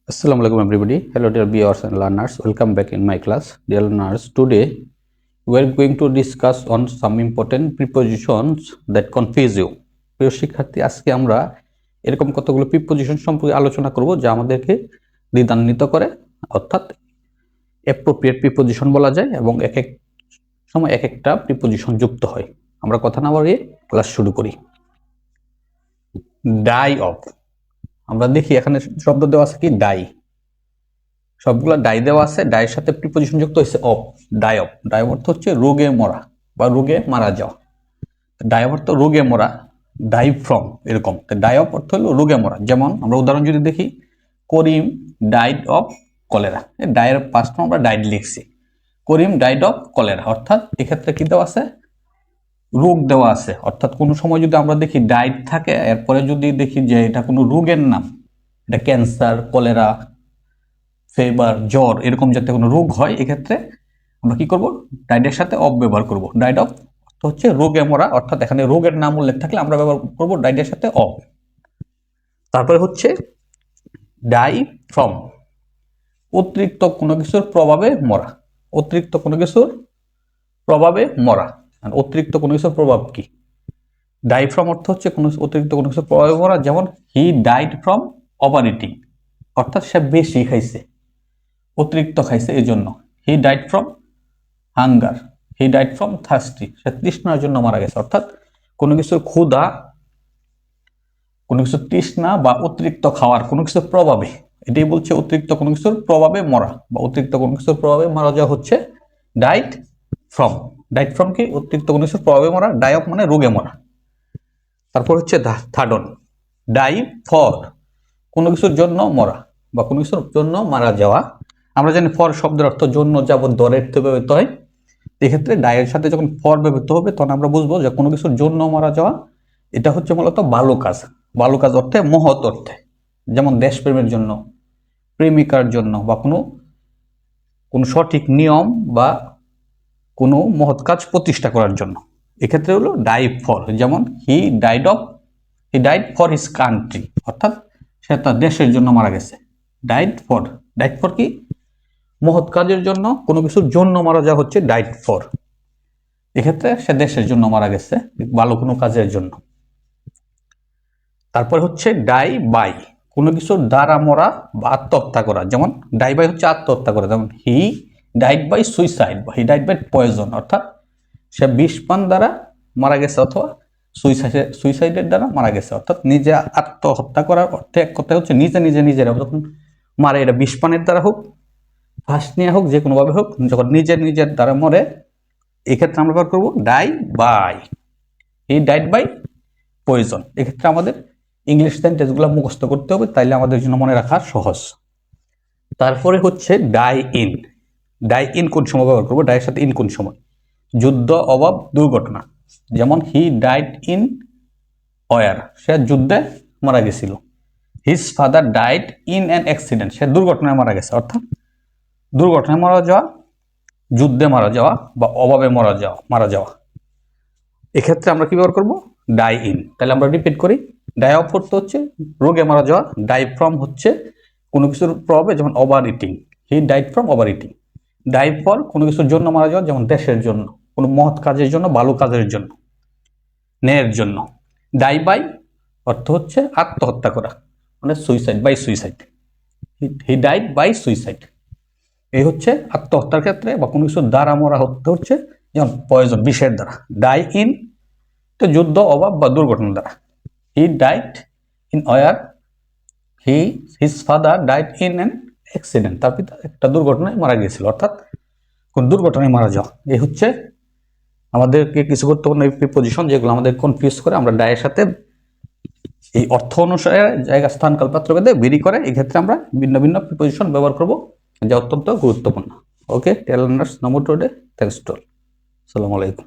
Assalamu alaikum everybody. Hello dear viewers and learners. Welcome back in my class. Dear learners, today we are going to discuss on some important prepositions that confuse you. প্রিয় শিক্ষার্থী, আজকে আমরা এরকম কতগুলো preposition সম্পর্কে আলোচনা করব যা আমাদেরকে দ্বিধান্বিত করে, অর্থাৎ অ্যাপ্রোপ্রিয়েট প্রিপোজিশন বলা যায় এবং এক এক সময় এক একটা প্রিপোজিশন যুক্ত হয়। আমরা কথা না বাড়িয়ে ক্লাস শুরু করি। ডাই অফ, আমরা দেখি এখানে শব্দ দেওয়া আছে কি ডাই, সবগুলা ডাই দেওয়া আছে, ডাইয়ের সাথে প্রিপোজিশন যুক্ত হয়েছে অফ। ডাই অফ, ডাই অর্থ হচ্ছে রোগে মরা বা রোগে মারা যাওয়া। ডাই অর্থ রোগে মরা, ডাই ফ্রম এরকম। ডাই অফ অর্থ হলো রোগে মরা। যেমন আমরা উদাহরণ যদি দেখি, করিম ডাইড অফ কলেরা, ডাইয়ের পাস্ট ফর্ম আমরা ডাইড লিখছি। করিম ডাইড অফ কলেরা, অর্থাৎ এক্ষেত্রে কি দেওয়া আছে, রোগ দেওয়া আছে। অর্থাৎ কোনো সময় যদি আমরা দেখি ডাইড থাকে, এরপরে যদি দেখি যে এটা কোনো রোগের নাম, এটা ক্যান্সার, কলেরা, ফিভার, জ্বর, এরকম যাতে কোনো রোগ হয়, এক্ষেত্রে আমরা কি করব, ডাইডের সাথে অফ ব্যবহার করব। ডাইড অফ অর্থ হচ্ছে রোগে মরা, অর্থাৎ এখানে রোগের নাম উল্লেখ থাকলে আমরা ব্যবহার করব ডাইডের সাথে অফ। তারপরে হচ্ছে ডাই ফ্রম, অতিরিক্ত কোনো কিছুর প্রভাবে মরা। অতিরিক্ত কোনো কিছুর প্রভাবে মরা, অতিরিক্ত কোনো কিছুর প্রভাব কি? ডাই ফ্রম অর্থ হচ্ছে কোনো অতিরিক্ত কোনো কিছুর প্রভাবে মরা। যেমন he died from over eating, অর্থাৎ সে বেশি খাইছে, অতিরিক্ত খাইছে এই জন্য। He died from hunger, he died from thirsty, সে তৃষ্ণার জন্য মারা গেছে। অর্থাৎ কোনো কিছুর ক্ষুধা, কোনো কিছুর তৃষ্ণা বা অতিরিক্ত খাওয়ার কোনো কিছুর প্রভাবে, এটাই বলছে অতিরিক্ত কোনো কিছুর প্রভাবে মরা বা অতিরিক্ত কোনো কিছুর প্রভাবে মারা যাওয়া হচ্ছে ডাইড ফ্রম। ডাইড ফ্রম কি? অতিরিক্ত কোনো কিছুর প্রভাবে মরা। ডাই অফ মানে রোগে মরা। তারপর হচ্ছে থার্ডন, ডাই ফর, কোনো কিছুর জন্য মরা বা কোনো কিছুর জন্য মারা যাওয়া। আমরা জানি ফর শব্দের অর্থ জন্য, যাবত, দরের ব্যবহৃত হয়। এক্ষেত্রে ডাইয়ের সাথে যখন ফর ব্যবহৃত হবে তখন আমরা বুঝবো যে কোনো কিছুর জন্য মারা যাওয়া, এটা হচ্ছে মূলত ভালো কাজ। ভালো কাজ অর্থে, মহৎ অর্থে। যেমন দেশপ্রেমের জন্য, প্রেমিকার জন্য, বা কোনো সঠিক নিয়ম বা কোনো মহৎ কাজ প্রতিষ্ঠা করার জন্য। এক্ষেত্রে হলো ডাই ফর। যেমন he died for his country, অর্থাৎ সে তার দেশের জন্য মারা গেছে। ডাইড ফর কি? মহৎ কাজের জন্য, কোনো কিছুর জন্য মারা যাওয়া হচ্ছে ডাইড ফর। এক্ষেত্রে সে দেশের জন্য মারা গেছে, ভালো কোনো কাজের জন্য। তারপর হচ্ছে ডাই বাই, কোনো কিছুর দ্বারা মরা বা আত্মহত্যা করা। যেমন ডাই বাই হচ্ছে আত্মহত্যা করা। যেমন হি ডাইড বাই সুইসাইড বা হি ডাইড বাই পয়জন, অর্থাৎ সে বিষ পান দ্বারা মারা গেছে অথবা সুইসাইডের দ্বারা মারা গেছে। অর্থাৎ নিজে আত্মহত্যা করার অর্থে এক কথা হচ্ছে নিজেরা যখন মারে, এটা বিষ পানের দ্বারা হোক, ফাঁস নিয়ে হোক, যে কোনোভাবে হোক, যখন নিজের দ্বারা মরে, এক্ষেত্রে আমরা ব্যবহার করবো die by. He died by poison. এক্ষেত্রে আমাদের ইংলিশ সেন্টেন্সগুলো মুখস্থ করতে হবে, তাইলে আমাদের জন্য মনে রাখা সহজ। তারপরে হচ্ছে ডাই ইন। ডাই ইন কোন সময় ব্যবহার করবো? ডাইয়ের সাথে ইন কোন সময়? যুদ্ধ, অভাব, দুর্ঘটনা। যেমন হি ডাইড ইন ওয়ার, সে যুদ্ধে মারা গেছিল। His father died in an accident, সে দুর্ঘটনায় মারা গেছে। অর্থাৎ দুর্ঘটনায় মারা যাওয়া, যুদ্ধে মারা যাওয়া বা অভাবে মারা যাওয়া। এক্ষেত্রে আমরা কি ব্যবহার করবো? Die in. তাহলে আমরা রিপিট করি। ডাই অফ অর্থ হচ্ছে রোগে মারা যাওয়া। ডাই ফ্রম হচ্ছে কোনো কিছুর প্রভাবে, যেমন over eating, he died from over eating. Die for কোনো কিছুর জন্য মারা যাওয়া, যেমন দেশের জন্য, কোনো মহৎ কাজের জন্য, ভালো কাজের জন্য, ন্যায়ের জন্য। ডাই বাই অর্থ হচ্ছে আত্মহত্যা করা, মানে suicide, by suicide. He died by suicide. এই হচ্ছে আত্মহত্যার ক্ষেত্রে বা কোনো কিছুর দ্বারা মরা হচ্ছে, যেমন পয়জন, বিষের দ্বারা। ডাই ইন তো যুদ্ধ, অভাব বা দুর্ঘটনার দ্বারা। He died in war, his father died in an accident, তার পিতা একটা দুর্ঘটনায় মারা গিয়েছিল। অর্থাৎ কোন দুর্ঘটনায় মারা যাওয়া। এই হচ্ছে আমাদেরকে কিছু গুরুত্বপূর্ণ প্রিপোজিশন যেগুলো আমাদের কনফিউজ করে। আমরা ডাইয়ের সাথে এই অর্থ অনুসারে জায়গা, স্থান, কাল, পাত্র ভেদে ভেরি করে। এক্ষেত্রে আমরা ভিন্ন ভিন্ন প্রিপোজিশন ব্যবহার করব, যা অত্যন্ত গুরুত্বপূর্ণ। Okay tell learners, number today, thanks to all. আসসালামু আলাইকুম।